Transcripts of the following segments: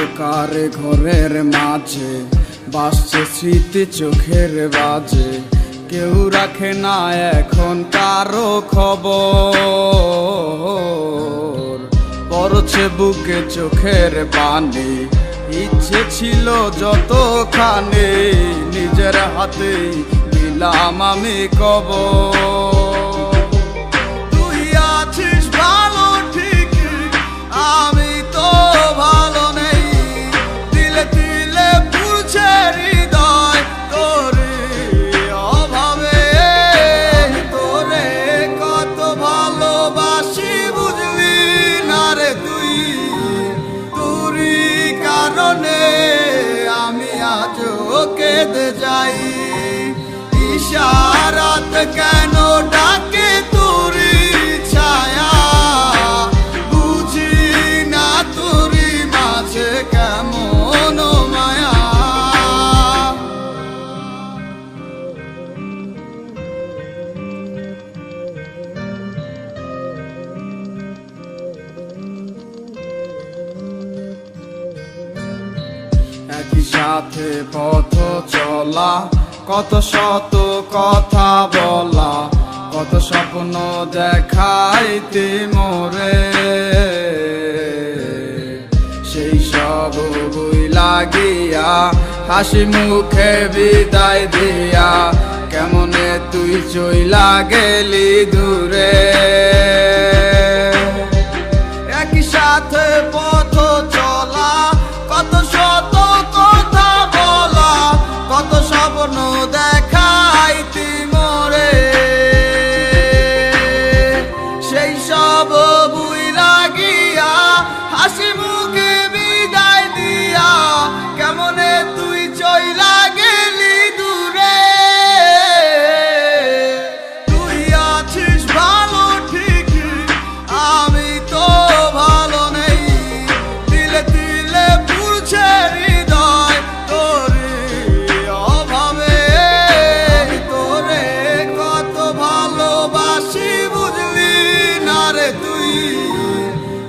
অন্ধকার ঘরের মাঝে বাসছে স্মৃতি চোখের বাজে, কেউ রাখে না এখন কারো খবর। পড়ছে বুকে চোখের পানি, ইচ্ছে ছিল যতখানি, নিজের হাতে দিলাম আমি কবর। তুই আছিস ভালো ঠিক, আমি তো ভালো নেই, দিলে দিলে পুড়ছে হৃদয় তোর অভাবে। তোরে কত ভালোবাসি বুঝলি না রে তুই, তোরই কারণে আমি আজও কেঁদে যাই। ইশারাত কেন ডাকে তোরই ছায়া, বুঝি না তোরই মাঝে কেমন মায়া। একই সাথে পথ চলা, কত শত কথা বলা, কত স্বপ্ন দেখাইতে মোরে, সেই সব বই লাগিয়া হাসি মুখে বিদায় দিয়া, কেমনে তুই চইলা গেলি দূরে। একই সাথে পথ চলা, কত শত কথা বলা, কত স্বপ্ন দেখাইতি মোরে, সেই সব বুই লাগিয়া হাসি মুখে বিদায় দিয়া, কেমনে তুই চইলা গেলি দূরে। তুই আছিস ভালো ঠিক, আমি তো ভালো নেই, দিলে দিলে পুড়ছে হৃদয় তোর অভাবে। তোরে কত ভালোবাসি বুঝলি না রে তুই,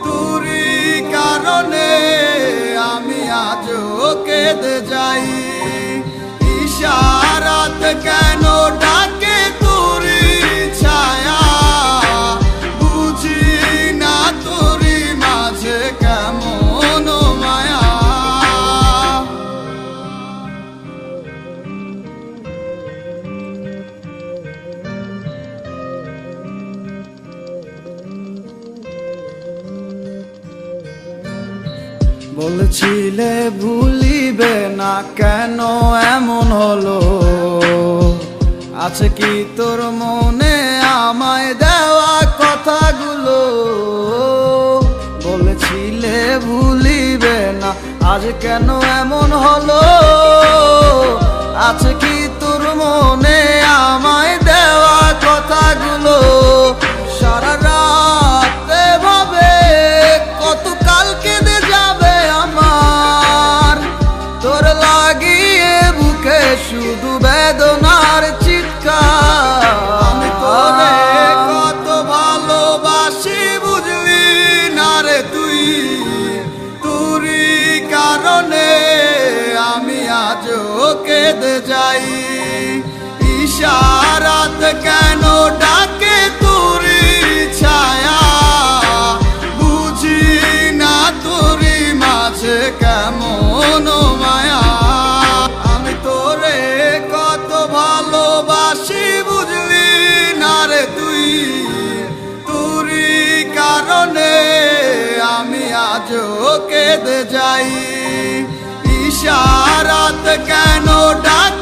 তোরই কারণে আমি আজও কেঁদে যাই। ইশারাত কেন ডাকে তোরই ছায়া, বুঝি না তোরই মাঝে কেমন মায়া। বলছিলে ভুলিবে না, কেন এমন হলো? আছে কি তোর মনে আমায় দেওয়া কথাগুলো? বলেছিলে ভুলিবে না, আজ কেন এমন হলো? আছে কি তোর মনে আমায় দেওয়া কথাগুলো? সারা রাত ভাবে কত কাল কেঁদে যাবে আমার, তোর লাগিয়ে বুকে শুধু বেদনার চিৎকার। আমি তোরে কত ভালোবাসি বুঝলি না রে তুই, তোরই কারণে আমি আজও কেঁদে যাই। ইশারাত কেন ডাকে তোরই ছায়া, বুঝি না তোরই মাঝে কেমন মায়া। আমি তোরে কত ভালোবাসি বুঝলি না রে তুই, তোরই কারণে আমি আজও কেঁদে যাই। ইশারাত কেন ডাকে